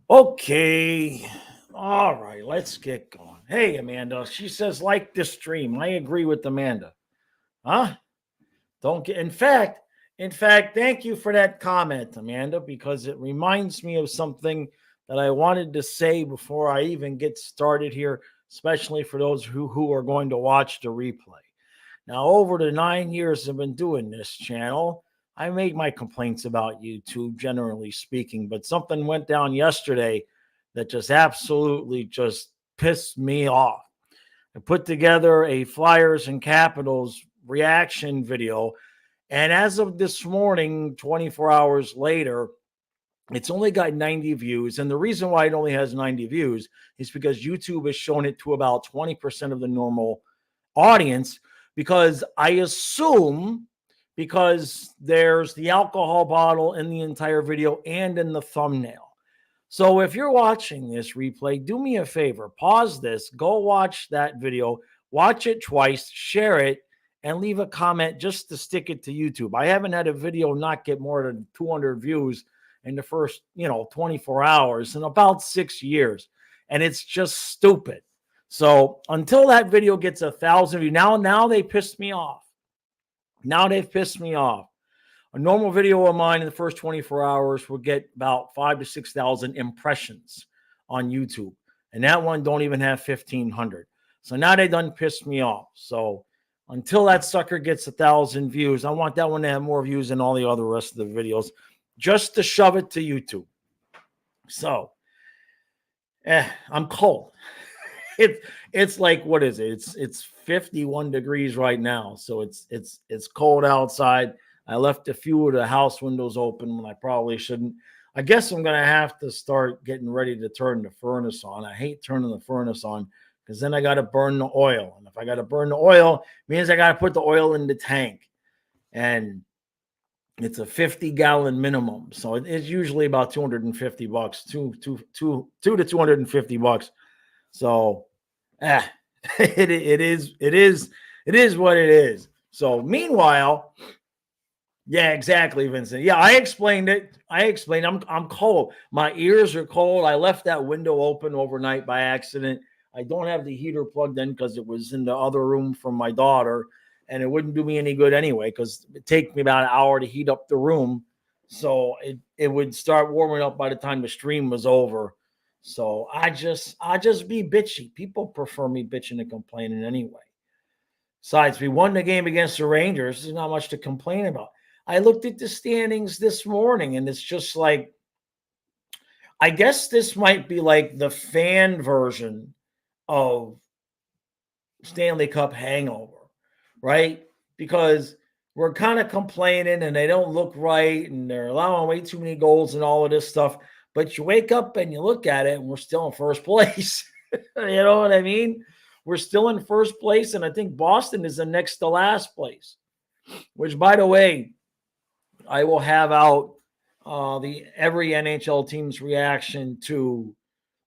Okay. All right, let's get going. Hey, Amanda. She says, like this stream. I agree with Amanda. Huh? Don't get in fact, thank you for that comment, Amanda, because it reminds me of something that I wanted to say before I even get started here, especially for those who are going to watch the replay. Now, over the 9 years I've been doing this channel, I made my complaints about YouTube, generally speaking, but something went down yesterday that just absolutely just pissed me off. I put together a Flyers and Capitals reaction video, and as of this morning, 24 hours later, it's only got 90 views. And the reason why it only has 90 views is because YouTube has shown it to about 20% of the normal audience, because I assume because there's the alcohol bottle in the entire video and in the thumbnail. So if you're watching this replay, do me a favor, pause this, go watch that video, watch it twice, share it, and leave a comment just to stick it to YouTube. I haven't had a video not get more than 200 views in the first, 24 hours in about 6 years. And it's just stupid. So until that video gets 1,000 views, now they pissed me off. Now they've pissed me off. A normal video of mine in the first 24 hours will get about 5,000 to 6,000 impressions on YouTube. And that one don't even have 1,500. So now they done pissed me off. So until that sucker gets 1,000 views, I want that one to have more views than all the other rest of the videos, just to shove it to YouTube. So, I'm cold. It's like, what is it? It's 51 degrees right now, so it's cold outside. I left a few of the house windows open when I probably shouldn't. I guess I'm gonna have to start getting ready to turn the furnace on. I hate turning the furnace on because then I got to burn the oil, and if I got to burn the oil, it means I got to put the oil in the tank, and it's a 50-gallon minimum, so it's usually about $250, two to $250. So, it is what it is. So, meanwhile, yeah, exactly, Vincent. Yeah, I explained it. I'm cold. My ears are cold. I left that window open overnight by accident. I don't have the heater plugged in because it was in the other room from my daughter, and it wouldn't do me any good anyway because it take me about an hour to heat up the room. So it would start warming up by the time the stream was over. So I just be bitchy. People prefer me bitching and complaining anyway. Besides, we won the game against the Rangers. There's not much to complain about. I looked at the standings this morning, and it's just like, I guess this might be like the fan version of Stanley Cup hangover, right? Because we're kind of complaining and they don't look right and they're allowing way too many goals and all of this stuff. But you wake up and you look at it and we're still in first place. You know what I mean? We're still in first place, and I think Boston is the next to last place, which, by the way, I will have out the every NHL team's reaction to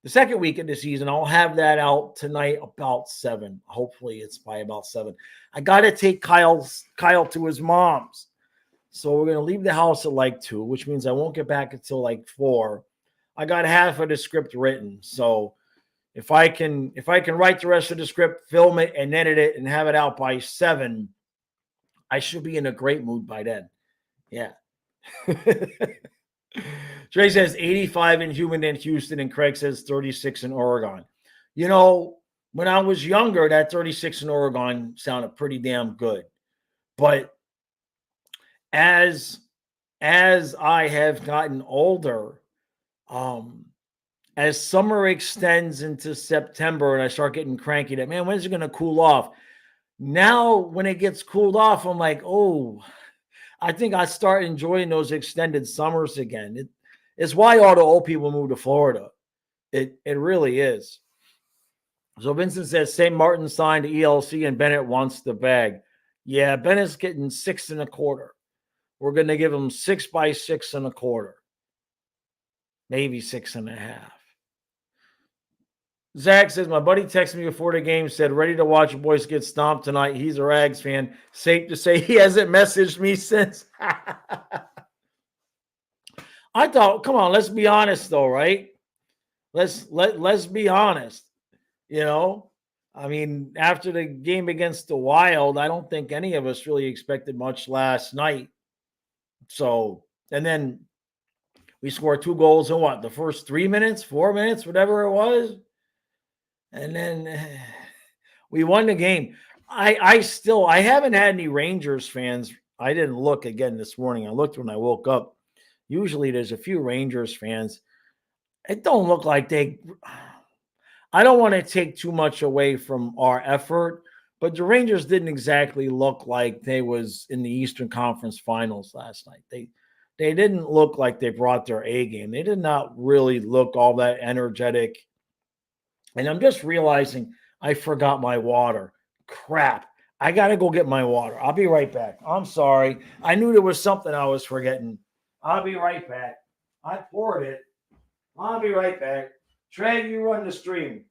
the second week of the season. I'll have that out tonight about 7. Hopefully it's by about 7. I got to take Kyle to his mom's. So we're going to leave the house at like 2, which means I won't get back until like 4. I got half of the script written. So if I can write the rest of the script, film it and edit it and have it out by 7, I should be in a great mood by then. Yeah. Trey says 85 in Houston, and Craig says 36 in Oregon. You know, when I was younger, that 36 in Oregon sounded pretty damn good. But as I have gotten older, as summer extends into September and I start getting cranky that, man, when's it going to cool off? Now, when it gets cooled off, I'm like, oh, I think I start enjoying those extended summers again. It's why all the old people move to Florida. It really is. So Vincent says St. Martin signed ELC and Bennett wants the bag. Yeah, Bennett's getting 6 1/4. We're going to give him 6 by 6 1/4. Maybe 6 1/2. Zach says, my buddy texted me before the game, said, ready to watch your boys get stomped tonight. He's a Rags fan. Safe to say he hasn't messaged me since. I thought, come on, let's be honest though, right? Let's be honest. You know, I mean, after the game against the Wild, I don't think any of us really expected much last night. So, and then we scored 2 goals in what, the first 3 minutes, 4 minutes, whatever it was, and then we won the game. I haven't had any Rangers fans. I didn't look again this morning. I looked when I woke up. Usually there's a few Rangers fans. It don't look like they. I don't want to take too much away from our effort, but the Rangers didn't exactly look like they was in the Eastern Conference Finals last night. They didn't look like they brought their A game. They did not really look all that energetic. And I'm just realizing I forgot my water. Crap. I got to go get my water. I'll be right back. I'm sorry. I knew there was something I was forgetting. I'll be right back. I poured it. I'll be right back. Trey, you run the stream.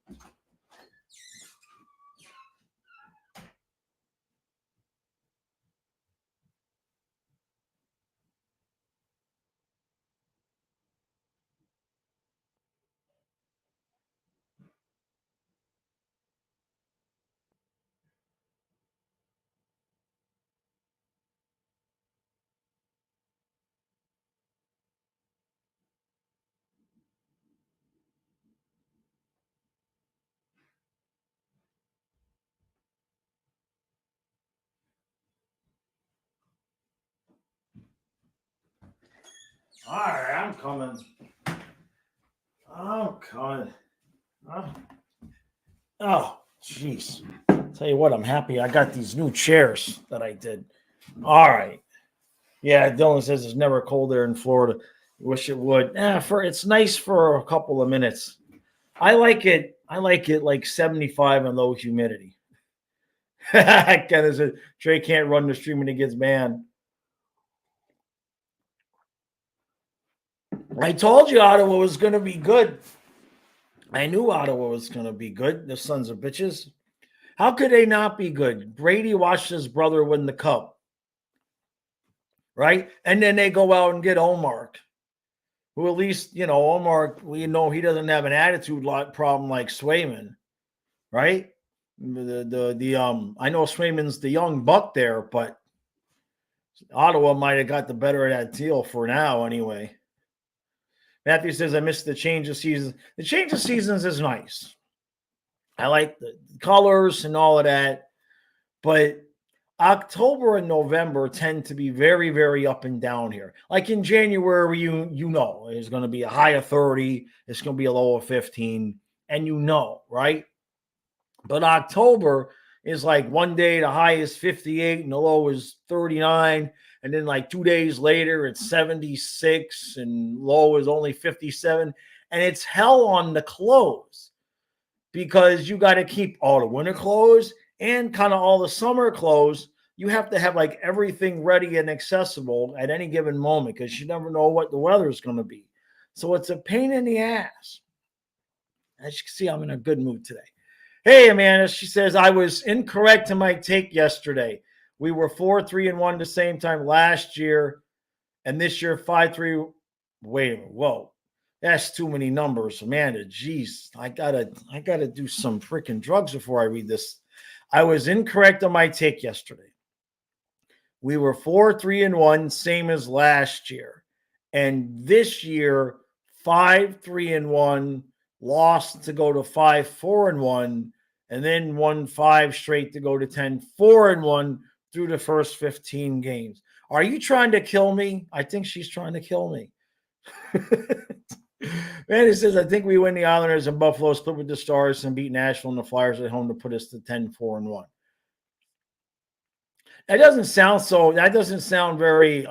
All right, I'm coming. I'm coming. Oh, jeez. Tell you what, I'm happy I got these new chairs that I did. All right. Yeah, Dylan says it's never cold there in Florida. Wish it would. It's nice for a couple of minutes. I like it. I like it like 75 and low humidity. Kenneth said Trey can't run the stream when he gets banned. I told you Ottawa was going to be good. I knew Ottawa was going to be good. The sons of bitches. How could they not be good? Brady watched his brother win the cup, right? And then they go out and get Omar, who at least, Omar, we know he doesn't have an attitude problem like Swayman, right? I know Swayman's the young buck there, but Ottawa might have got the better of that deal for now anyway. Matthew says, I missed the change of seasons. The change of seasons is nice. I like the colors and all of that. But October and November tend to be very, very up and down here. Like in January, you know, it's going to be a high of 30. It's going to be a low of 15. And right? But October is like one day the high is 58 and the low is 39. And then like 2 days later, it's 76 and low is only 57. And it's hell on the clothes because you got to keep all the winter clothes and kind of all the summer clothes. You have to have like everything ready and accessible at any given moment because you never know what the weather is going to be. So it's a pain in the ass. As you can see, I'm in a good mood today. Hey, Amanda, she says, I was incorrect in my take yesterday. We were 4-3-1 the same time last year, and this year 5-3. Wait a minute. Whoa. That's too many numbers, Amanda. Jeez, I gotta do some freaking drugs before I read this. I was incorrect on my take yesterday. We were 4-3-1, same as last year. And this year, 5-3-1, lost to go to 5-4-1, and then won 5 straight to go to 10-4-1 through the first 15 games. Are you trying to kill me? I think she's trying to kill me. Manny says, I think we win the Islanders and Buffalo, split with the Stars, and beat Nashville and the Flyers at home to put us to 10-4-1. That doesn't sound very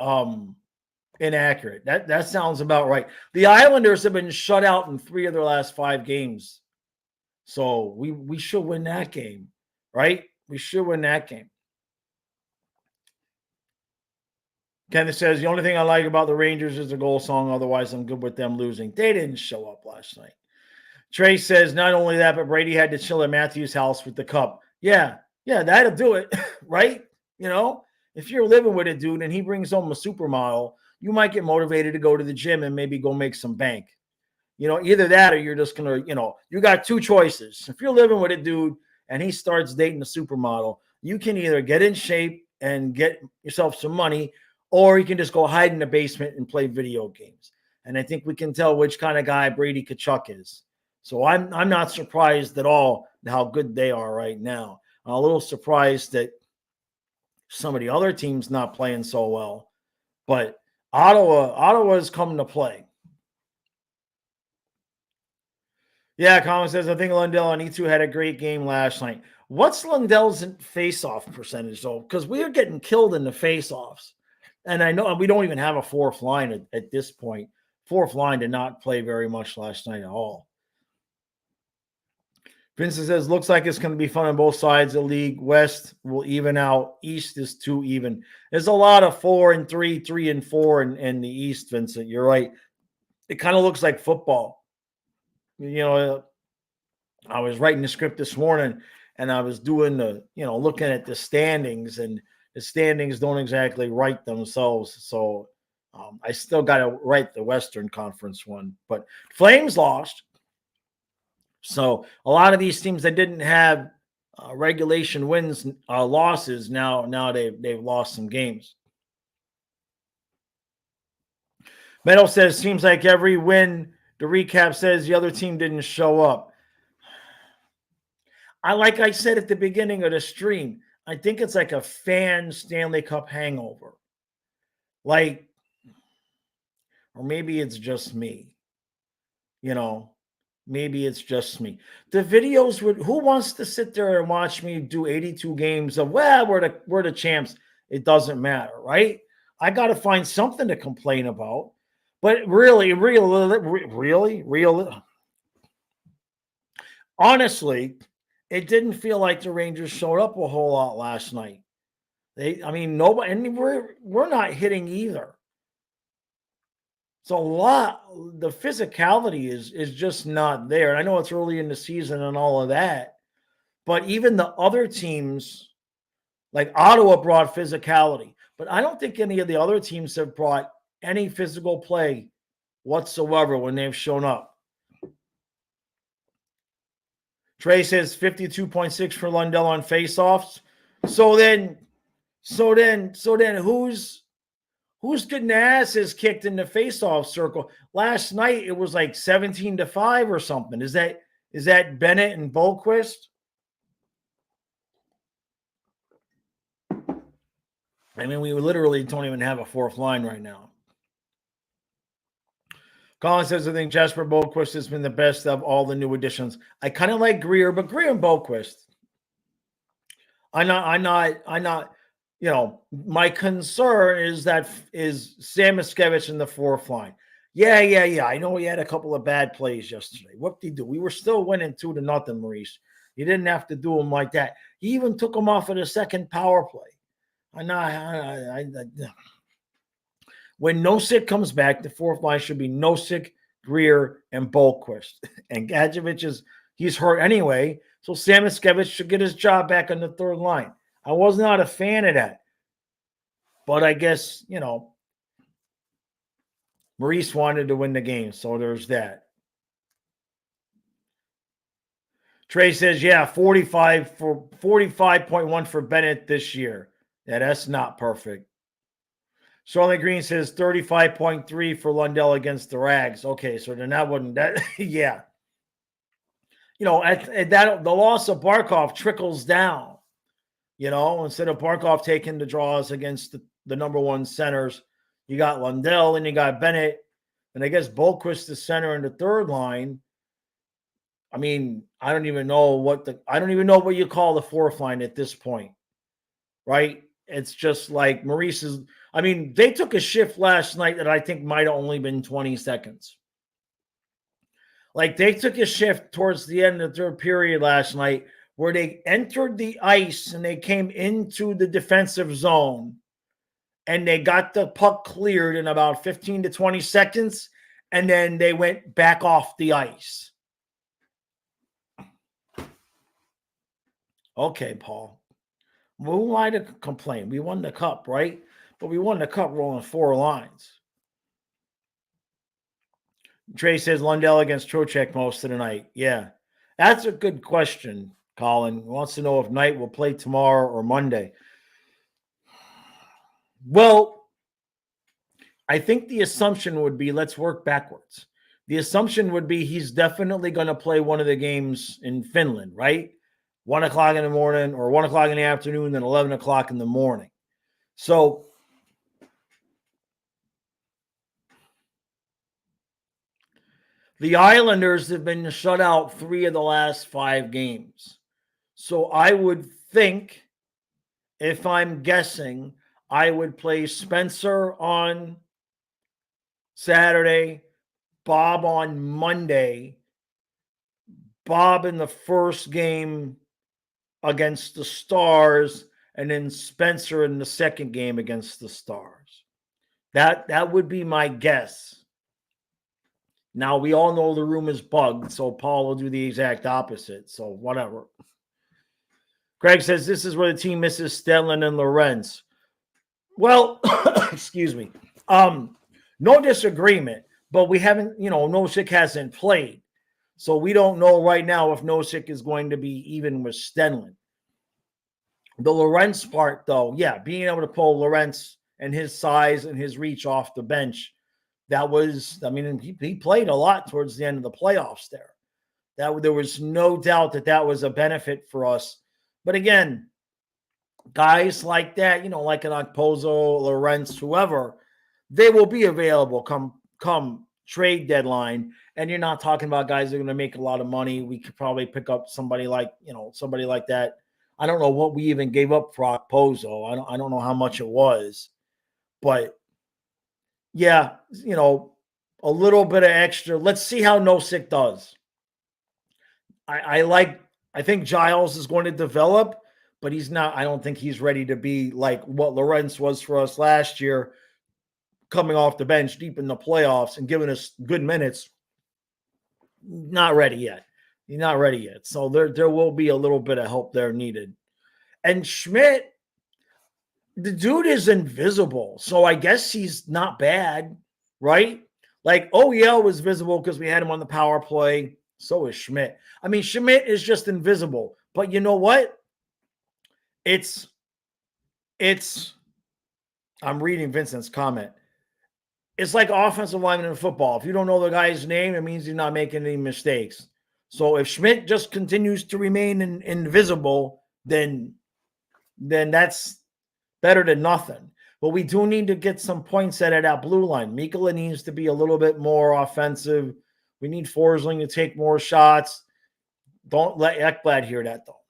inaccurate. That sounds about right. The Islanders have been shut out in 3 of their last 5 games. So we should win that game, right? We should win that game. Kenneth says, the only thing I like about the Rangers is the goal song. Otherwise, I'm good with them losing. They didn't show up last night. Trey says, not only that, but Brady had to chill at Matthews' house with the cup. Yeah, that'll do it, right? If you're living with a dude and he brings home a supermodel, you might get motivated to go to the gym and maybe go make some bank. either that or you're just going to, you got two choices. If you're living with a dude and he starts dating a supermodel, you can either get in shape and get yourself some money, or you can just go hide in the basement and play video games. And I think we can tell which kind of guy Brady Tkachuk is. So I'm not surprised at all how good they are right now. I'm a little surprised that some of the other teams not playing so well, but Ottawa's coming to play. Yeah, Colin says, I think Lundell and E2 had a great game last night. What's Lundell's face-off percentage, though? Because we are getting killed in the face-offs. And I know we don't even have a fourth line at this point. Fourth line did not play very much last night at all. Vincent says, looks like it's going to be fun on both sides of the league. West will even out. East is too even. There's a lot of 4-3, 3-4 in the East, Vincent. You're right. It kind of looks like football. I was writing the script this morning and I was doing looking at the standings, and the standings don't exactly write themselves. So I still got to write the Western Conference one, but Flames lost. So a lot of these teams that didn't have regulation wins, losses, now they've lost some games. Meadow says, seems like every win, the recap says the other team didn't show up. Like I said at the beginning of the stream, I think it's like a fan Stanley Cup hangover. Or maybe it's just me. Maybe it's just me. The videos who wants to sit there and watch me do 82 games of, we're the champs. It doesn't matter, right? I got to find something to complain about. But really, honestly, it didn't feel like the Rangers showed up a whole lot last night. Nobody, and we're not hitting either. So the physicality is just not there. And I know it's early in the season and all of that, but even the other teams, like Ottawa, brought physicality. But I don't think any of the other teams have brought any physical play whatsoever when they've shown up. Trey says 52.6 for Lundell on faceoffs. So then who's getting asses kicked in the faceoff circle? Last night it was like 17-5 or something. Is that Bennett and Boquist? We literally don't even have a fourth line right now. Colin says, I think Jasper Boquist has been the best of all the new additions. I kind of like Greer, but Greer and Boquist. I'm not. My concern is Sam Miskevich in the fourth line. Yeah. I know he had a couple of bad plays yesterday. What did he do? We were still winning 2-0, Maurice. You didn't have to do him like that. He even took him off of the second power play. When Nosek comes back, the fourth line should be Nosek, Greer, and Boquist. And Gadjevich he's hurt anyway, so Sam Miskevich should get his job back on the third line. I was not a fan of that. But I guess, Maurice wanted to win the game, so there's that. Trey says, 45.1 for Bennett this year. Yeah, that's not perfect. Charlie Green says 35.3 for Lundell against the Rags. Okay, so then yeah. The loss of Barkov trickles down. Instead of Barkov taking the draws against the number one centers, you got Lundell and you got Bennett, and I guess Boquist the center in the third line. I don't even know what you call the fourth line at this point, right? It's just like Maurice's. They took a shift last night that I think might have only been 20 seconds. Like they took a shift towards the end of the third period last night where they entered the ice and they came into the defensive zone and they got the puck cleared in about 15 to 20 seconds, and then they went back off the ice. Okay, Paul. Who am I to complain? We won the cup, right? But we won the cup rolling 4 lines. Trey says Lundell against Trocheck most of the night. Yeah, that's a good question. Colin wants to know if Knight will play tomorrow or Monday. Well, I think the assumption would be, let's work backwards. The assumption would be he's definitely going to play one of the games in Finland, right? 1 o'clock in the morning or 1 o'clock in the afternoon, then 11 o'clock in the morning. So the Islanders have been shut out 3 of the last 5 games. So I would think, if I'm guessing, I would play Spencer on Saturday, Bob on Monday, Bob in the first game against the Stars, and then Spencer in the second game against the Stars. That would be my guess. Now, we all know the room is bugged, so Paul will do the exact opposite. So whatever. Greg says this is where the team misses Stellan and Lorenz. Well, excuse me. No disagreement, but we haven't, Nosek hasn't played. So we don't know right now if Nosek is going to be even with Stenlin. The Lorenz part, though, yeah, being able to pull Lorenz and his size and his reach off the bench, he played a lot towards the end of the playoffs there. There was no doubt that was a benefit for us. But again, guys like that, like an Okposo, Lorenz, whoever, they will be available come trade deadline. And you're not talking about guys that are going to make a lot of money. We could probably pick up somebody like that. I don't know what we even gave up for Okposo. I don't know how much it was. But yeah, a little bit of extra. Let's see how Nosek does. I think Giles is going to develop, but he's not. I don't think he's ready to be like what Lorenz was for us last year, coming off the bench deep in the playoffs and giving us good minutes. Not ready yet. He's not ready yet. So there will be a little bit of help there needed. And Schmidt, the dude is invisible. So I guess he's not bad, right? Like OEL was visible because we had him on the power play. So is Schmidt. I mean, Schmidt is just invisible. But you know what? It's I'm reading Vincent's comment. It's like offensive lineman in football. If you don't know the guy's name, it means you're not making any mistakes. So if Schmidt just continues to remain invisible, then that's better than nothing. But we do need to get some points at that blue line. Mikkola needs to be a little bit more offensive. We need Forsling to take more shots. Don't let Ekblad hear that, though.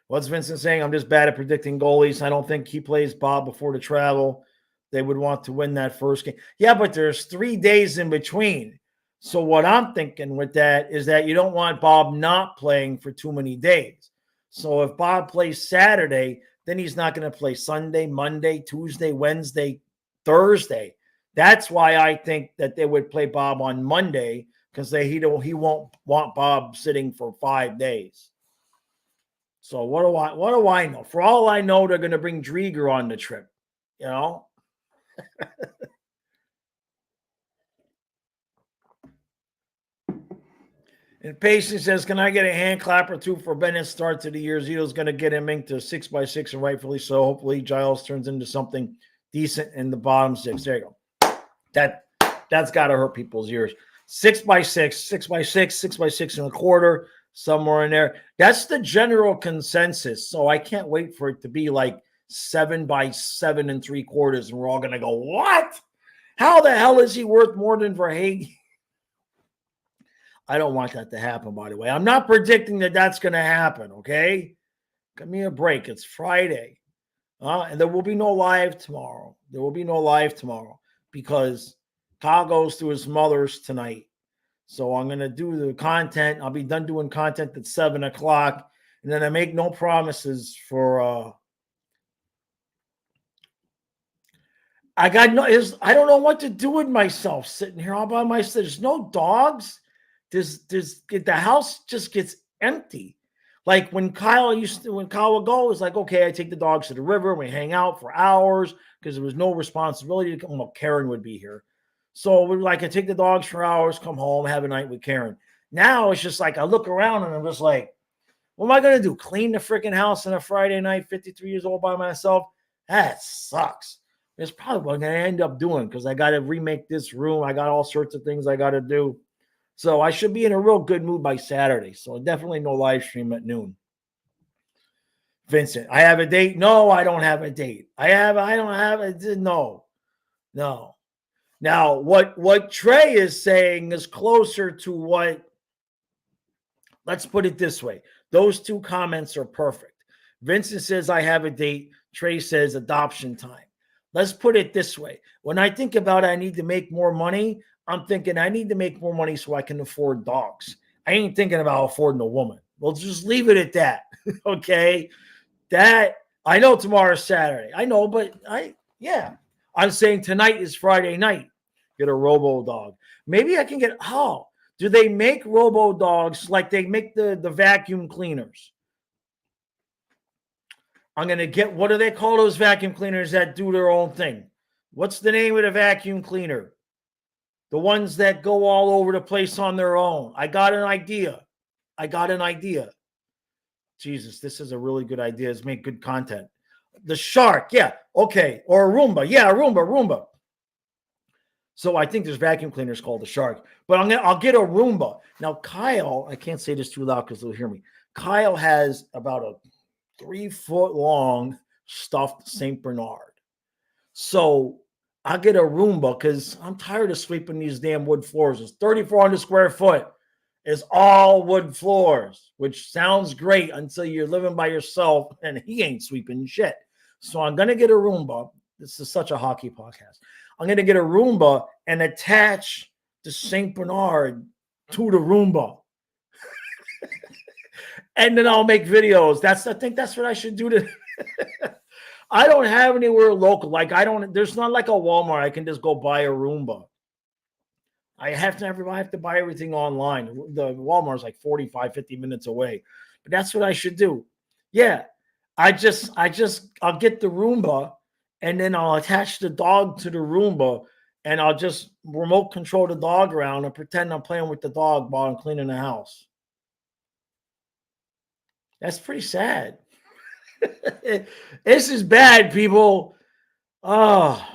What's Vincent saying? I'm just bad at predicting goalies. I don't think he plays Bob before the travel. They would want to win that first game. Yeah, but there's 3 days in between. So what I'm thinking with that is that you don't want Bob not playing for too many days. So if Bob plays Saturday, then he's not going to play Sunday, Monday, Tuesday, Wednesday, Thursday. That's why I think that they would play Bob on Monday, because he won't want Bob sitting for 5 days. So what do I know? For all I know, they're going to bring Drieger on the trip. And Pacey says, can I get a hand clap or two for Bennett's start to the year? Zito's going to get him into 6x6, and rightfully so. Hopefully Giles turns into something decent in the bottom 6. There you go. That's got to hurt people's ears. 6x6, 6x6, 6x6 and a quarter, somewhere in there. That's the general consensus. So I can't wait for it to be like 7x7 3/4, and we're all going to go, what? How the hell is he worth more than Verhaeghe? I don't want that to happen, by the way. I'm not predicting that that's going to happen, okay? Give me a break. It's Friday. And there will be no live tomorrow. Because Kyle goes to his mother's tonight. So I'm going to do the content. I'll be done doing content at 7 o'clock. And then I make no promises for I don't know what to do with myself sitting here all by myself. There's no dogs. The house just gets empty. Like when Kyle would go, it's like, okay, I take the dogs to the river and we hang out for hours because there was no responsibility. Well, Karen would be here. So we like I take the dogs for hours, come home, have a night with Karen. Now it's just like I look around and I'm just like, what am I gonna do? Clean the freaking house on a Friday night, 53 years old by myself? That sucks. It's probably what I'm gonna end up doing because I gotta remake this room. I got all sorts of things I gotta do. So I should be in a real good mood by Saturday. So definitely no live stream at noon. Vincent, I have a date. No, I don't have a date. I don't have a no. No. Now, what Trey is saying is closer to what, let's put it this way. Those two comments are perfect. Vincent says, I have a date. Trey says, adoption time. Let's put it this way. When I think about I need to make more money, I'm thinking I need to make more money so I can afford dogs. I ain't thinking about affording a woman. We'll just leave it at that. Okay. That I know tomorrow's Saturday. I know, but I'm saying tonight is Friday night. Get a robo dog. Maybe I can get, do they make robo dogs like they make the vacuum cleaners? I'm going to get, what do they call those vacuum cleaners that do their own thing? What's the name of the vacuum cleaner? The ones that go all over the place on their own. I got an idea. Jesus, this is a really good idea. It's make good content. The Shark, yeah, okay. Or a Roomba, yeah, a Roomba. So I think there's vacuum cleaners called the Shark. But I'll get a Roomba. Now, Kyle, I can't say this too loud because they'll hear me. Kyle has about a 3-foot long stuffed St. Bernard. So I'll get a Roomba because I'm tired of sweeping these damn wood floors. It's 3,400 square foot. It's all wood floors, which sounds great until you're living by yourself and he ain't sweeping shit. So I'm going to get a Roomba. This is such a hockey podcast. I'm going to get a Roomba and attach the St. Bernard to the Roomba. And then I'll make videos. I think that's what I should do. I don't have anywhere local. There's not like a Walmart. I can just go buy a Roomba. I have to buy everything online. The Walmart's like 45, 50 minutes away. But that's what I should do. Yeah. I'll get the Roomba and then I'll attach the dog to the Roomba and I'll just remote control the dog around and pretend I'm playing with the dog while I'm cleaning the house. That's pretty sad. This is bad, people. Oh,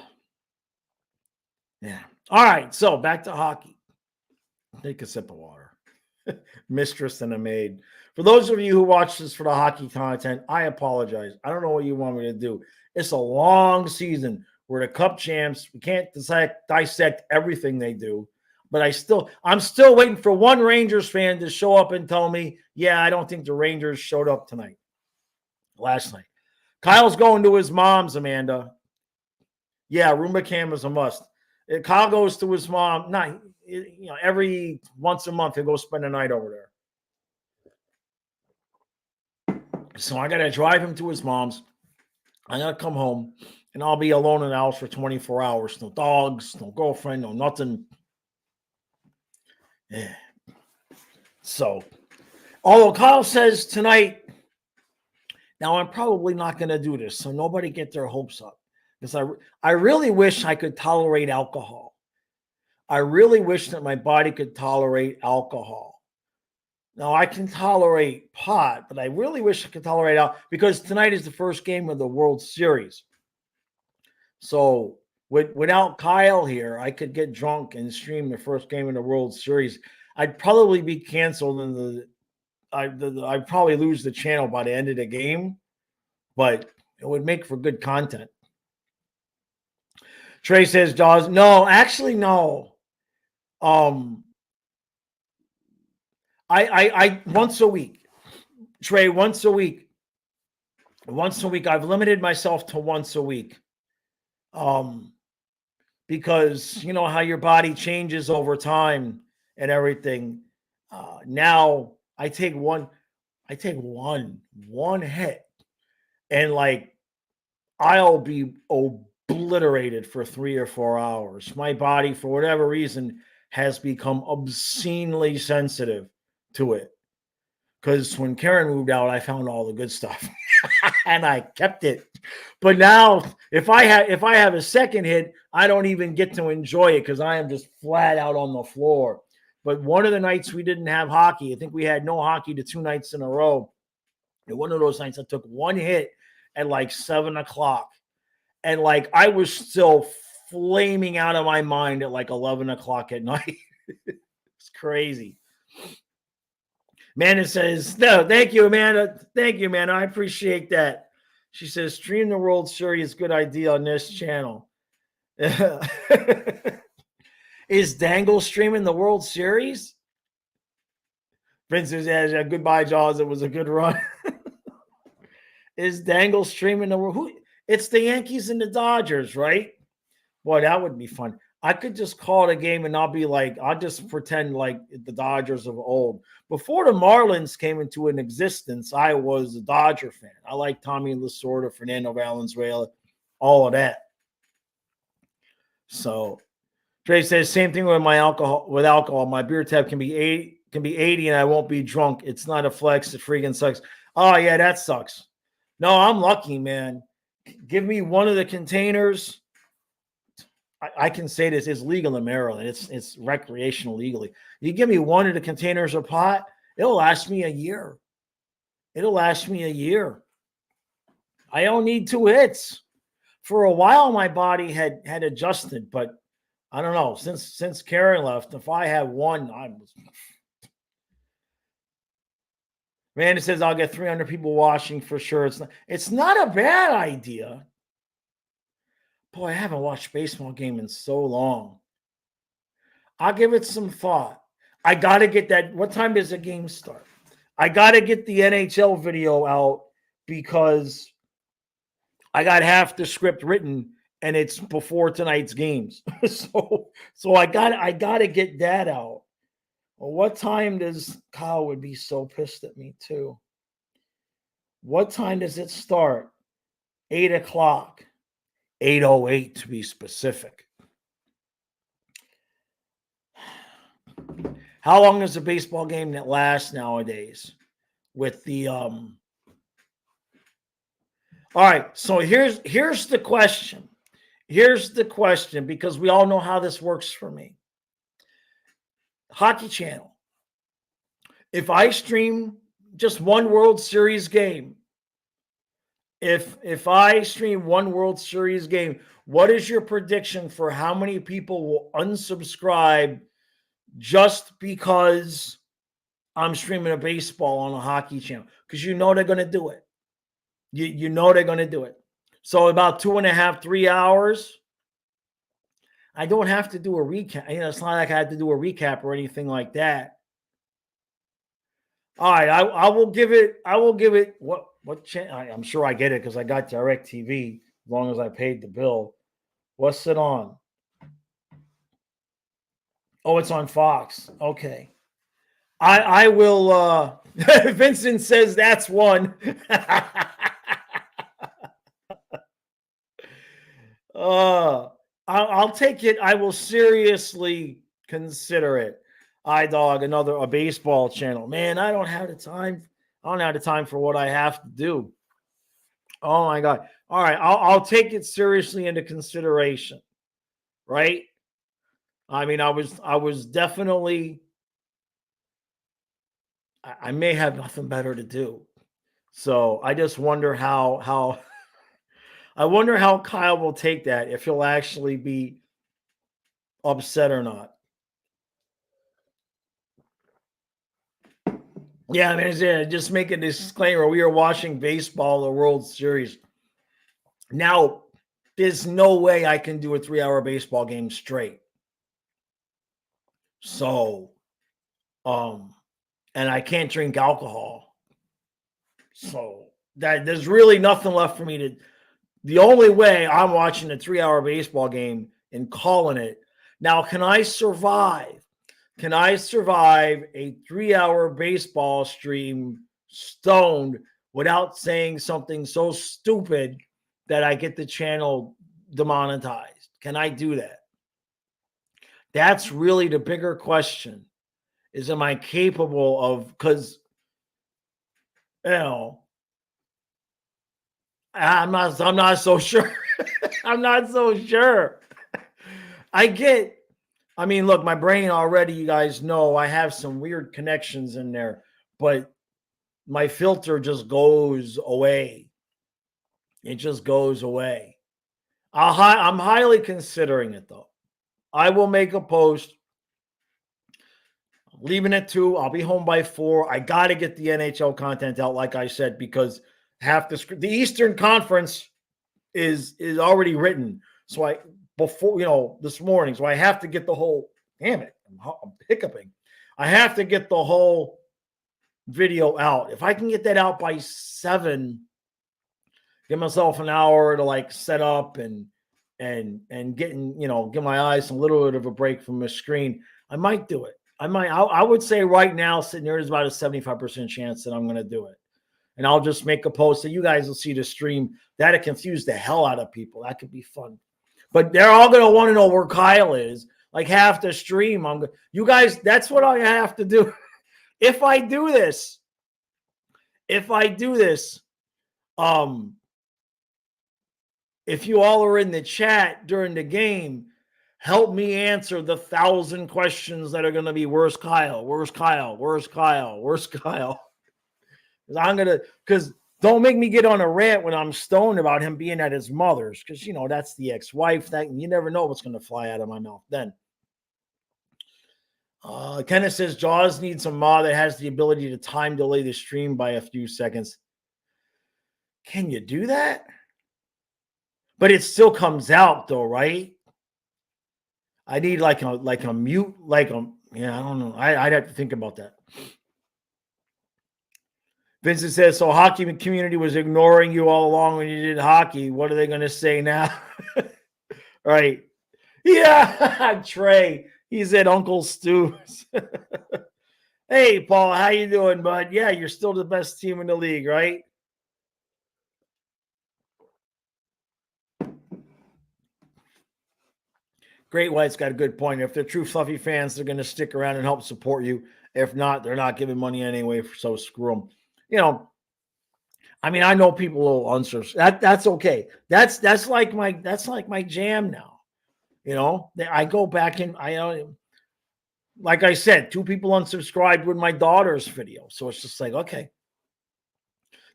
yeah. All right, so back to hockey. Take a sip of water. Mistress and a maid. For those of you who watch this for the hockey content, I apologize. I don't know what you want me to do. It's a long season. We're the Cup champs. We can't dissect everything they do. But I'm still waiting for one Rangers fan to show up and tell me, yeah, I don't think the Rangers showed up last night. Kyle's going to his mom's, Amanda. Yeah, Roomba cam is a must. Kyle goes to his mom, every once a month he'll go spend a night over there. So I got to drive him to his mom's. I got to come home, and I'll be alone in the house for 24 hours. No dogs, no girlfriend, no nothing. Yeah. So, although Kyle says tonight, now I'm probably not going to do this, so nobody get their hopes up. Because I really wish I could tolerate alcohol. I really wish that my body could tolerate alcohol. Now, I can tolerate pot, but I really wish I could tolerate alcohol because tonight is the first game of the World Series. So without Kyle here, I could get drunk and stream the first game of the World Series. I'd probably be canceled and I'd probably lose the channel by the end of the game, but it would make for good content. Trey says, Jaws. No, actually, no. I once a week, Trey, once a week. I've limited myself to once a week. Because you know how your body changes over time and everything. Now I take one hit and I'll be obliterated for 3 or 4 hours. My body, for whatever reason, has become obscenely sensitive to it. Because when Karen moved out, I found all the good stuff. and I kept it. But now, if I have a second hit, I don't even get to enjoy it because I am just flat out on the floor. But one of the nights we didn't have hockey, I think we had no hockey the 2 nights in a row. And one of those nights, I took one hit at like 7:00, and like I was still flaming out of my mind at like 11:00 at night. It's crazy. Amanda says, no, thank you, Amanda. Thank you, Amanda. I appreciate that. She says, stream the World Series, good idea on this channel. Is Dangle streaming the World Series? Vince says, goodbye, Jaws. It was a good run. Is Dangle streaming the World? It's the Yankees and the Dodgers, right? Boy, that would be fun. I could just call it a game and I'll just pretend like the Dodgers of old. Before the Marlins came into an existence, I was a Dodger fan. I like Tommy Lasorda, Fernando Valenzuela, all of that. So Trey says, same thing with my alcohol. With alcohol, my beer tab can be 80 and I won't be drunk. It's not a flex. It freaking sucks. Oh, yeah, that sucks. No, I'm lucky, man. Give me one of the containers. I can say this is legal in Maryland. It's recreational legally. You give me one of the containers of pot, it'll last me a year. It'll last me a year. I don't need 2 hits. For a while, my body had adjusted, but I don't know. Since Karen left, if I had one, I was. Randy says I'll get 300 people watching for sure. It's not a bad idea. Boy, I haven't watched a baseball game in so long. I'll give it some thought. I got to get that. What time does the game start? I got to get the NHL video out because I got half the script written and it's before tonight's games. so I got to get that out. Well, what time does Kyle would be so pissed at me too? What time does it start? 8:00. 8:08 to be specific. How long is a baseball game that lasts nowadays? With the all right, so here's the question. Here's the question, because we all know how this works for me. Hockey Channel. If I stream just one World Series game, if I stream one World Series game, what is your prediction for how many people will unsubscribe just because I'm streaming a baseball on a hockey channel? Because you know they're going to do it. You know they're going to do it. So about 2.5, 3 hours. I don't have to do a recap. It's not like I had to do a recap or anything like that. All right, I will give it. What channel? I'm sure I get it because I got DirecTV as long as I paid the bill. What's it on? Oh, it's on Fox. Okay. I will. Vincent says that's one. I'll take it. I will seriously consider it. iDog, a baseball channel. Man, I don't have the time. I don't have the time for what I have to do. Oh my God. All right. I'll take it seriously into consideration. Right. I mean, I was definitely, I may have nothing better to do. So I just wonder how I wonder how Kyle will take that, if he'll actually be upset or not. Yeah, I mean, just make a disclaimer. We are watching baseball, the World Series. Now, there's no way I can do a 3-hour baseball game straight. So, and I can't drink alcohol. So that there's really nothing left for me to. The only way I'm watching a 3-hour baseball game and calling it. Now, can I survive? Can I survive a 3-hour baseball stream stoned without saying something so stupid that I get the channel demonetized? Can I do that? That's really the bigger question. Is, am I capable of, because, I'm not so sure. I'm not so sure. I mean, look, my brain already, you guys know, I have some weird connections in there, but my filter just goes away. It just goes away. I'm highly considering it though. I will make a post. I'm leaving at 2. I'll be home by 4. I got to get the NHL content out, like I said, because half the Eastern Conference is already written. So before this morning, so I have to get the whole. Damn it, I'm hiccuping. I have to get the whole video out. If I can get that out by 7, give myself an hour to like set up and getting, give my eyes a little bit of a break from the screen, I might do it. I would say right now, sitting there, there's about a 75% chance that I'm going to do it. And I'll just make a post so you guys will see the stream. That'll confuse the hell out of people. That could be fun. But they're all going to want to know where Kyle is. Like half the stream, you guys, that's what I have to do. If I do this, if you all are in the chat during the game, help me answer the 1,000 questions that are going to be, where's Kyle? Where's Kyle? Where's Kyle? Where's Kyle? Because don't make me get on a rant when I'm stoned about him being at his mother's, because, that's the ex-wife. That you never know what's going to fly out of my mouth then. Kenneth says, Jaws needs a mod that has the ability to time delay the stream by a few seconds. Can you do that? But it still comes out though, right? I need like a mute, I don't know. I'd have to think about that. Vincent says, so hockey community was ignoring you all along when you did hockey. What are they going to say now? Right. Yeah, Trey. He's at Uncle Stu's. Hey, Paul, how you doing, bud? Yeah, you're still the best team in the league, right? Great White's got a good point. If they're true Fluffy fans, they're going to stick around and help support you. If not, they're not giving money anyway, so screw them. I mean, I know people will unsubscribe. That's okay. That's like my jam now. I go back and like I said, 2 people unsubscribed with my daughter's video. So it's just like, okay,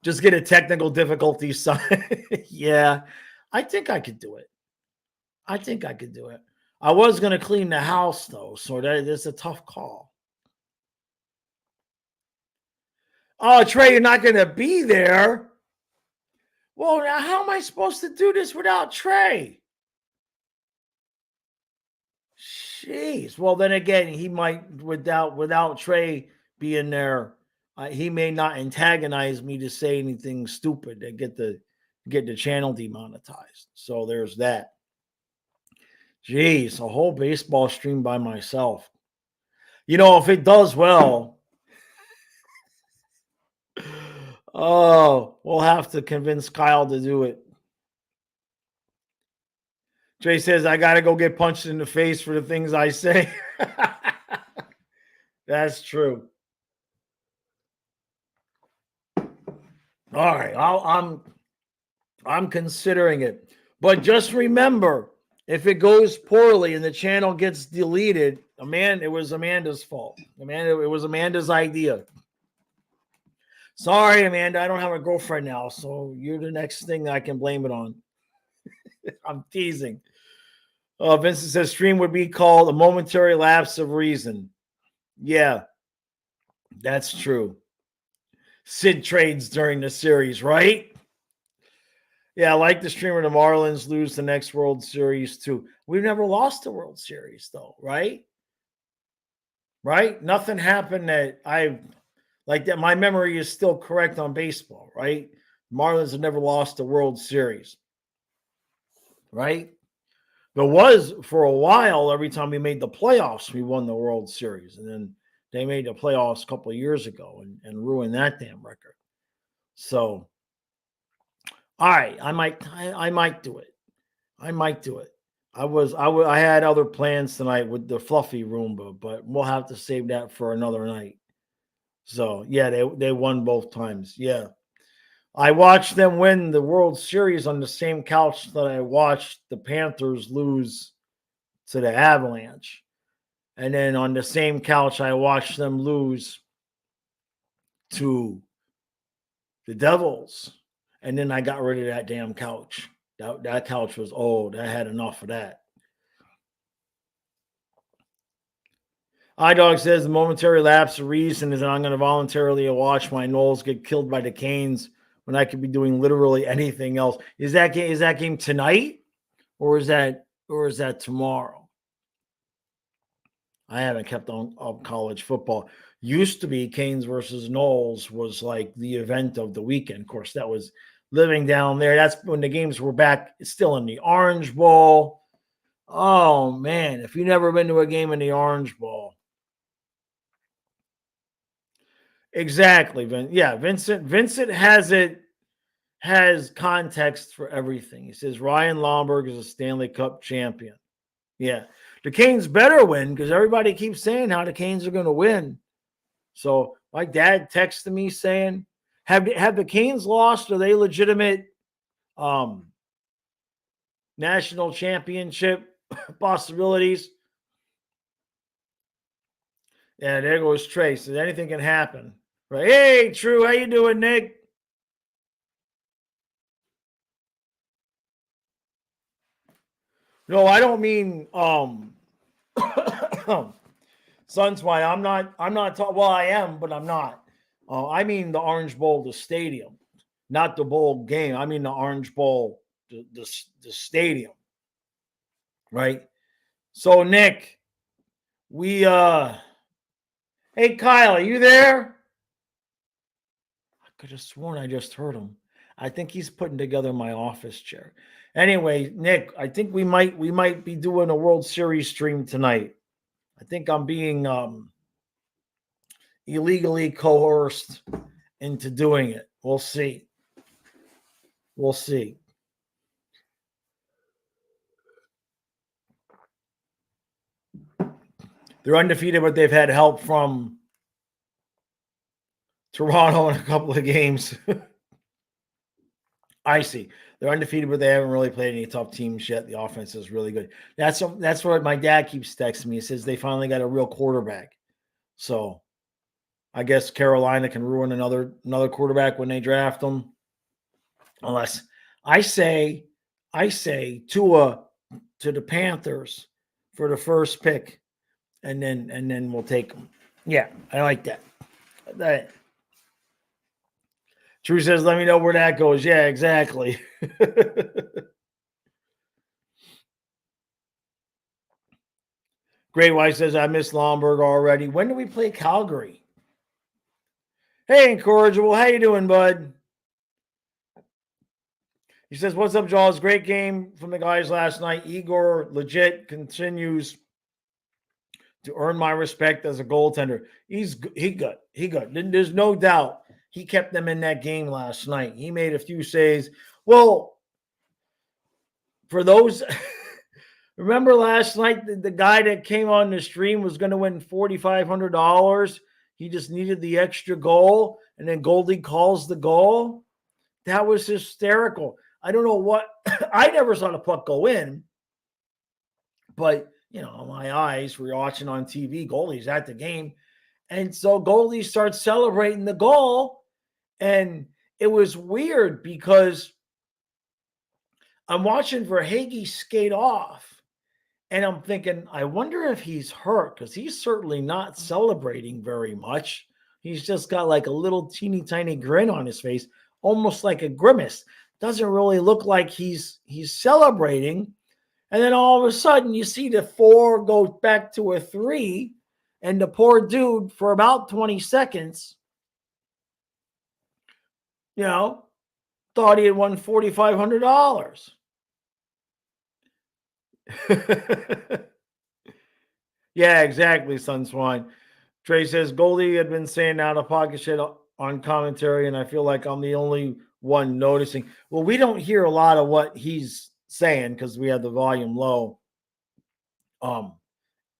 just get a technical difficulty sign. Yeah, I think I could do it. I was going to clean the house though. So that's a tough call. Oh, Trey, you're not going to be there. Well, now how am I supposed to do this without Trey? Jeez. Well, then again, he might, without Trey being there, he may not antagonize me to say anything stupid to get the channel demonetized. So there's that. Jeez, a whole baseball stream by myself. If it does well, we'll have to convince Kyle to do it. Jay says, I got to go get punched in the face for the things I say. That's true. All right. I'm considering it. But just remember, if it goes poorly and the channel gets deleted, it was Amanda's fault. It was Amanda's idea. Sorry, Amanda, I don't have a girlfriend now, so you're the next thing I can blame it on. I'm teasing. Vincent says stream would be called a momentary lapse of reason. Yeah, that's true. Sid trades during the series, right? Yeah, I like the streamer. The Marlins lose the next World Series too. We've never lost a World Series though, right? Right? Nothing happened that like that. My memory is still correct on baseball, right? Marlins have never lost a World Series, right? There was for a while, every time we made the playoffs, we won the World Series. And then they made the playoffs a couple of years ago and ruined that damn record. So, all right, I might do it. I had other plans tonight with the fluffy Roomba, but we'll have to save that for another night. So yeah, they won both times. Yeah. I watched them win the World Series on the same couch that I watched the Panthers lose to the Avalanche. And then on the same couch, I watched them lose to the Devils. And then I got rid of that damn couch. That couch was old. I had enough of that. iDog says the momentary lapse of reason is that I'm going to voluntarily watch my Knowles get killed by the Canes when I could be doing literally anything else. Is that game tonight, or is that tomorrow? I haven't kept on up college football. Used to be Canes versus Knowles was like the event of the weekend. Of course, that was living down there. That's when the games were back still in the Orange Bowl. Oh man, if you've never been to a game in the Orange Bowl. Exactly, yeah, Vincent has context for everything. He says Ryan Lomberg is a Stanley Cup champion. Yeah. The Canes better win because everybody keeps saying how the Canes are going to win. So my dad texted me saying, have the Canes lost? Are they legitimate national championship possibilities? Yeah, there goes Trace. Anything can happen. Right. Hey, True, how you doing, Nick? No, I don't mean Sunswine. I'm not talking. Well, I am, but I'm not. I mean the Orange Bowl, the stadium, not the bowl game. I mean the Orange Bowl, the stadium, right? So Nick, we hey Kyle, are you there? I could have sworn I just heard him. I think he's putting together my office chair. Anyway, Nick, I think we might be doing a World Series stream tonight. I think I'm being illegally coerced into doing it. We'll see. We'll see. They're undefeated, but they've had help from Toronto in a couple of games. I see. They're undefeated, but they haven't really played any tough teams yet. The offense is really good. That's what my dad keeps texting me. He says they finally got a real quarterback. So I guess Carolina can ruin another quarterback when they draft them. Unless I say Tua to the Panthers for the first pick, and then we'll take them. Yeah, I like that. True says, let me know where that goes. Yeah, exactly. Great White says, I miss Lomberg already. When do we play Calgary? Hey, Incorrigible. How you doing, bud? He says, what's up, Jaws? Great game from the guys last night. Igor legit continues to earn my respect as a goaltender. He good. There's no doubt he kept them in that game last night. He made a few saves. Well, for those, remember last night, the guy that came on the stream was going to win $4,500. He just needed the extra goal, and then Goldie calls the goal. That was hysterical. I don't know what – I never saw the puck go in, but, my eyes were watching on TV. Goldie's at the game. And so Goldie starts celebrating the goal, and it was weird because I'm watching Verhaeghe skate off, and I'm thinking, I wonder if he's hurt because he's certainly not celebrating very much. He's just got like a little teeny tiny grin on his face, almost like a grimace. Doesn't really look like he's celebrating. And then all of a sudden, you see the 4 go back to a 3, and the poor dude, for about 20 seconds, thought he had won $4,500. Yeah, exactly, Sunswine. Trey says, Goldie had been saying out of pocket shit on commentary, and I feel like I'm the only one noticing. Well, we don't hear a lot of what he's saying because we have the volume low, for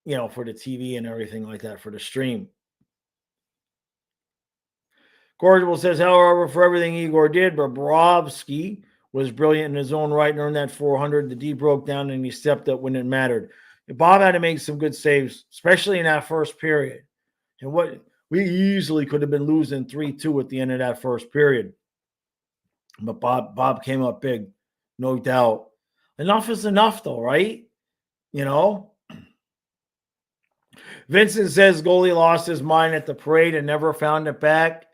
the TV and everything like that for the stream. Cordial says, however, for everything Igor did, Bobrovsky was brilliant in his own right and earned that 400. The D broke down and he stepped up when it mattered. Bob had to make some good saves, especially in that first period. And what we easily could have been losing 3-2 at the end of that first period. But Bob came up big, no doubt. Enough is enough, though, right? You know? Vincent says goalie lost his mind at the parade and never found it back.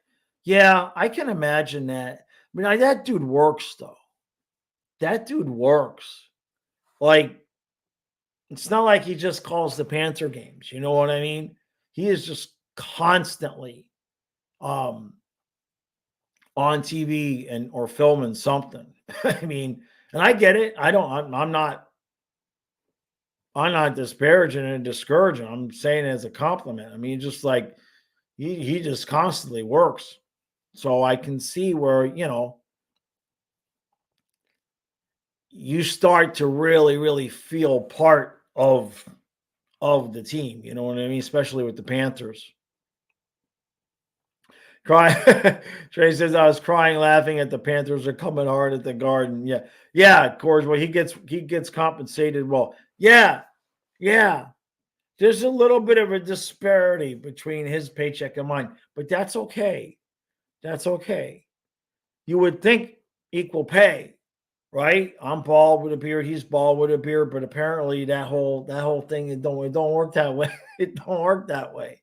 Yeah, I can imagine that. I mean, that dude works, though. That dude works. Like, it's not like he just calls the Panther games. You know what I mean? He is just constantly on TV and or filming something. I mean, and I get it. I'm not disparaging and discouraging. I'm saying it as a compliment. I mean, just like he just constantly works. So I can see where, you start to really, really feel part of the team. You know what I mean? Especially with the Panthers. Trey says, I was crying, laughing at the Panthers are coming hard at the Garden. Yeah. Yeah, Corge. Well, he gets compensated well. Yeah. Yeah. There's a little bit of a disparity between his paycheck and mine, but that's okay. That's okay. You would think equal pay, right? I'm bald with a beard, he's bald with a beard, but apparently that whole thing it don't work that way. It don't work that way.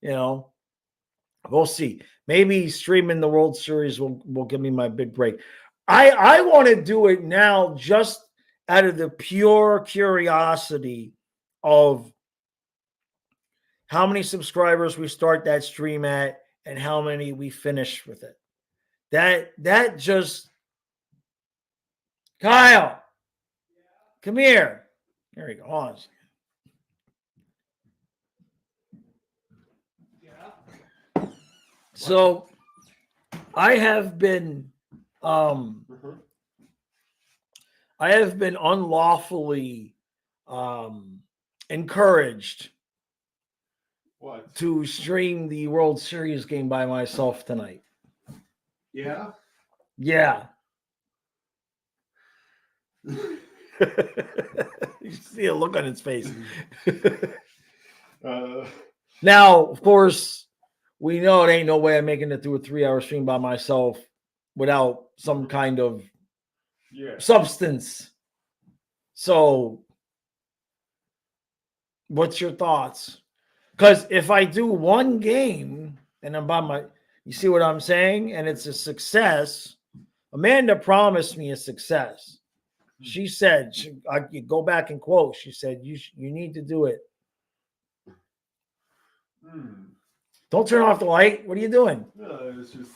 We'll see. Maybe streaming the World Series will give me my big break. I want to do it now just out of the pure curiosity of how many subscribers we start that stream at and how many we finish with it. That just Kyle, come here. There he goes. Yeah. So I have been unlawfully encouraged to stream the World Series game by myself tonight. Yeah? Yeah. You see a look on his face. Now, of course, we know it ain't no way I'm making it through a 3-hour stream by myself without some kind of substance. So, what's your thoughts? Because if I do one game and I'm you see what I'm saying? And it's a success. Amanda promised me a success. She said, I go back and quote, she said, you need to do it. Don't turn off the light. What are you doing? No, it's just...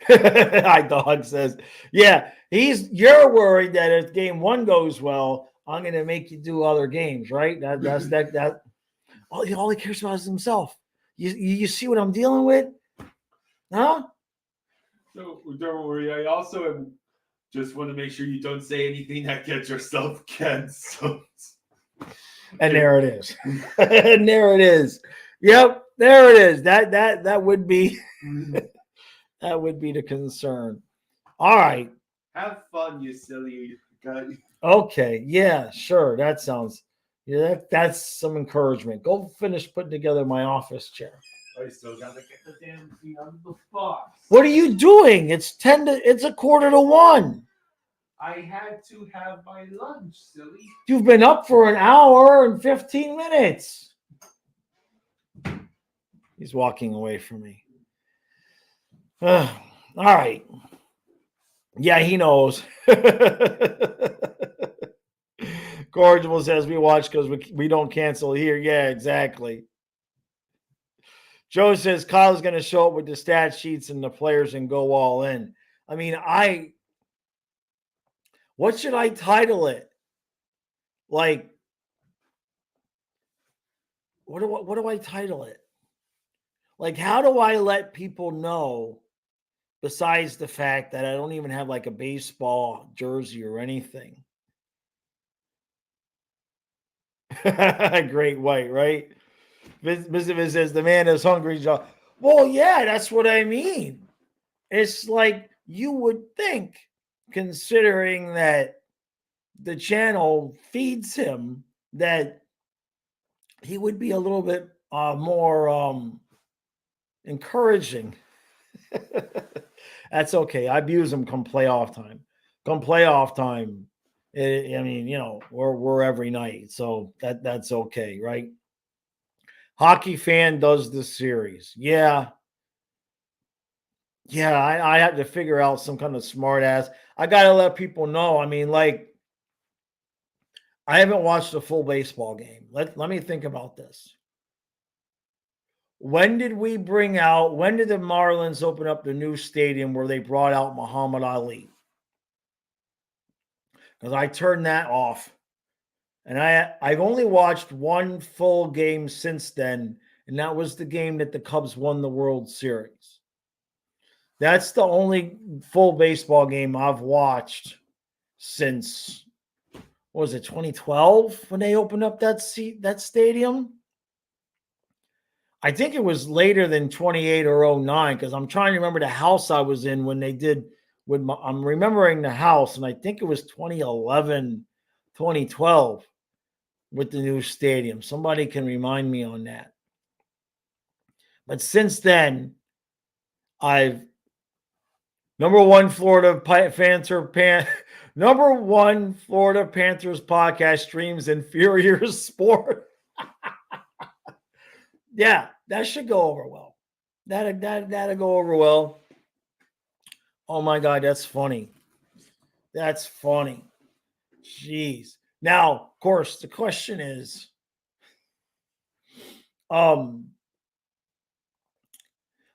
Hi, dog says, yeah, you're worried that if game one goes well, I'm going to make you do other games, right? That all he cares about is himself. You see what I'm dealing with? Huh? So don't worry. I also just want to make sure you don't say anything that gets yourself canceled. And there it is. And there it is. Yep, there it is. That would be that would be the concern. All right. Have fun, you silly guy. Okay. Yeah, sure. That sounds that's some encouragement. Go finish putting together my office chair. I still gotta get the damn thing out of the box. What are you doing? It's 1:15. I had to have my lunch, silly. You've been up for an hour and 15 minutes. He's walking away from me. All right. Yeah, he knows. Cordial says we watch because we don't cancel here. Yeah, exactly. Joe says Kyle's going to show up with the stat sheets and the players and go all in. I mean, what should I title it? Like, what do I title it? Like, how do I let people know, besides the fact that I don't even have like a baseball jersey or anything? Great white, right? Mr. says the man is hungry. Well, yeah, that's what I mean. It's like you would think, considering that the channel feeds him, that he would be a little bit more encouraging. That's okay. I abuse him come playoff time. Come playoff time, I mean, we're every night, so that's okay, right? Hockey fan does the series. Yeah, yeah. I have to figure out some kind of smart ass. I gotta let people know. I mean, like, I haven't watched a full baseball game. Let me think about this. When did the Marlins open up the new stadium where they brought out Muhammad Ali? Because I turned that off. And I've only watched one full game since then, and that was the game that the Cubs won the World Series. That's the only full baseball game I've watched since, what was it, 2012 when they opened up that stadium? I think it was later than 28 or 09 because I'm trying to remember the house I was in when they did. I'm remembering the house, and I think it was 2011, 2012 with the new stadium. Somebody can remind me on that. But since then, I've number one Florida Panthers podcast streams inferior sport. Yeah, that should go over well. That'll go over well. Oh my God, that's funny. That's funny. Jeez. Now, of course, the question is, well,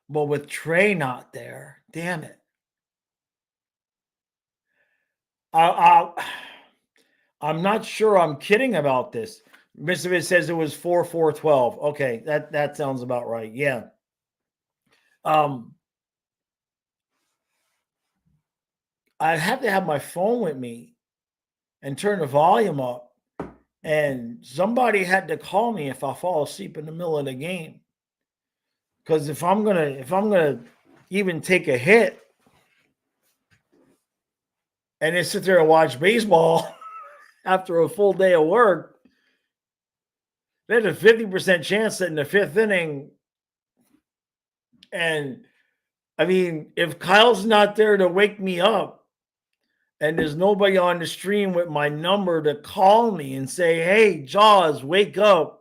with Trey not there, damn it. I'm not sure I'm kidding about this. Mr. Vid says it was 4-4-12. Okay, that sounds about right. Yeah. I have to have my phone with me and turn the volume up. And somebody had to call me if I fall asleep in the middle of the game. Because if I'm gonna even take a hit and then sit there and watch baseball after a full day of work, there's a 50% chance that in the fifth inning, and I mean, if Kyle's not there to wake me up and there's nobody on the stream with my number to call me and say, hey, Jaws, wake up,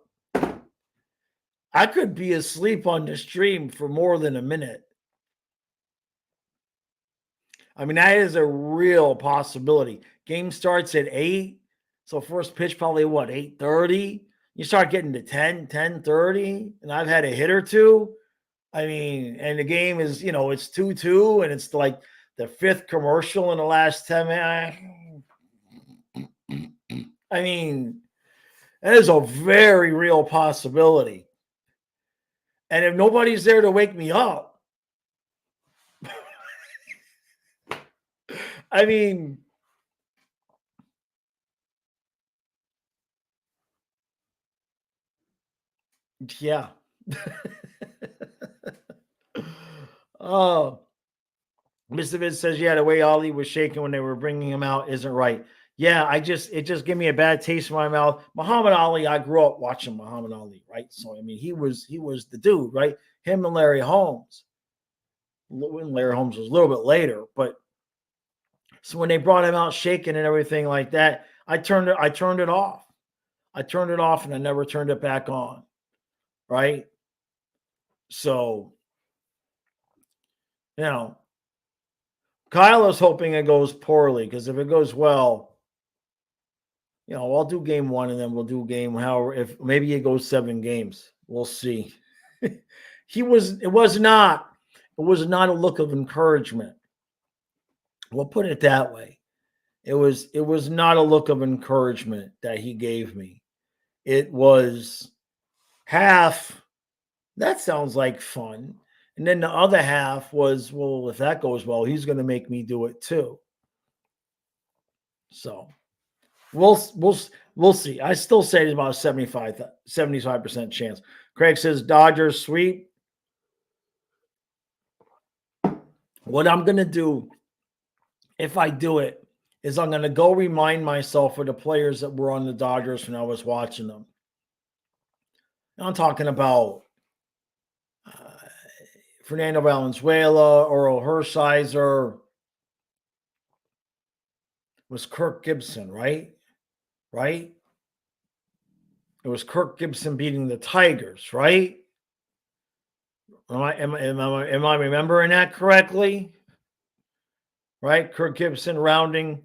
I could be asleep on the stream for more than a minute. I mean, that is a real possibility. Game starts at 8. So first pitch probably what, 8:30? You start getting to 10:30, and I've had a hit or two. I mean, and the game is, it's 2-2, and it's like the fifth commercial in the last 10 minutes. I mean, that is a very real possibility. And if nobody's there to wake me up, I mean, yeah. Oh, Mr. Vince says, yeah, the way Ali was shaking when they were bringing him out isn't right. Yeah, it just gave me a bad taste in my mouth. Muhammad Ali, I grew up watching Muhammad Ali, right? So I mean, he was the dude, right? Him and Larry Holmes. Larry Holmes was a little bit later, but so when they brought him out shaking and everything like that, I turned it off. I turned it off and I never turned it back on. Right? So, Kyle is hoping it goes poorly because if it goes well, I'll do game 1 and then we'll do game however. If maybe it goes 7 games, we'll see. It was not a look of encouragement. We'll put it that way. It was not a look of encouragement that he gave me. It was half, that sounds like fun. And then the other half was, well, if that goes well, he's going to make me do it too. So we'll see. I still say it's about a 75% chance. Craig says Dodgers sweep. What I'm going to do, if I do it, is I'm going to go remind myself of the players that were on the Dodgers when I was watching them. And I'm talking about Fernando Valenzuela, Earl Hershiser, was Kirk Gibson, right? Right? It was Kirk Gibson beating the Tigers, right? Am I remembering that correctly? Right? Kirk Gibson rounding.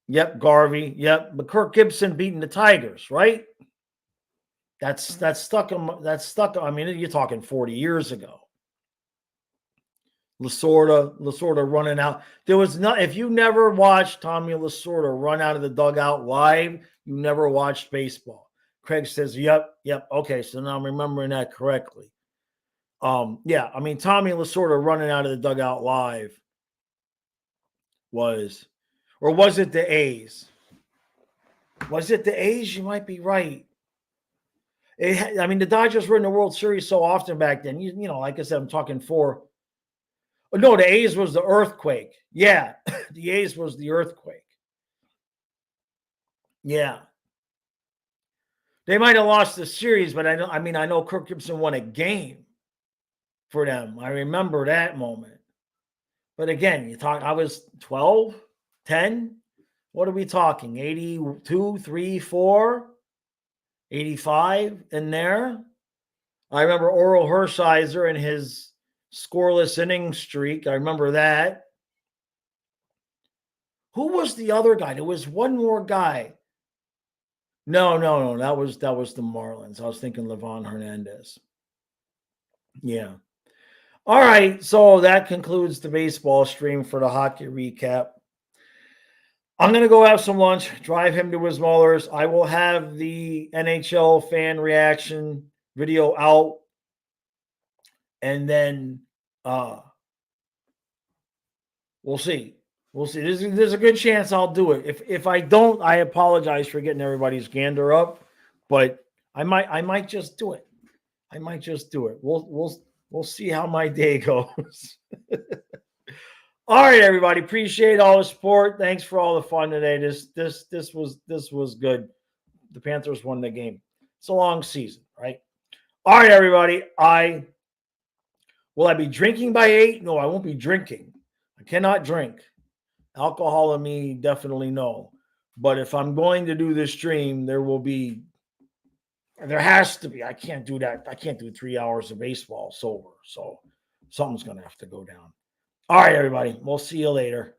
Yep, Garvey. Yep, but Kirk Gibson beating the Tigers, right? That's stuck. That's stuck. I mean, you're talking 40 years ago. Lasorda running out. There was not. If you never watched Tommy Lasorda run out of the dugout live, you never watched baseball. Craig says, "Yep. Okay, so now I'm remembering that correctly." Yeah, I mean, Tommy Lasorda running out of the dugout live was, or was it the A's? Was it the A's? You might be right. I mean, the Dodgers were in the World Series so often back then. You know, like I said, I'm talking four. Oh, no, the A's was the earthquake. Yeah, the A's was the earthquake. Yeah. They might have lost the series, but I know Kirk Gibson won a game for them. I remember that moment. But again, I was 12, 10. What are we talking? 82, 3, 4, 85 in there. I remember Oral Hershiser and his scoreless inning streak. I remember that. Who was the other guy? There was one more guy. No. That was the Marlins. I was thinking Levon Hernandez. Yeah. All right. So that concludes the baseball stream for the hockey recap. I'm going to go have some lunch, drive him to his mother's. I will have the NHL fan reaction video out. And then we'll see. We'll see. There's a good chance I'll do it. If I don't, I apologize for getting everybody's gander up, but I might just do it. I might just do it. We'll see how my day goes. All right, everybody. Appreciate all the support. Thanks for all the fun today. This was good. The Panthers won the game. It's a long season, right? All right, everybody. Will I be drinking by 8? No, I won't be drinking. I cannot drink. Alcohol in me, definitely no. But if I'm going to do this stream, there has to be. I can't do that. I can't do 3 hours of baseball sober. So something's going to have to go down. All right, everybody. We'll see you later.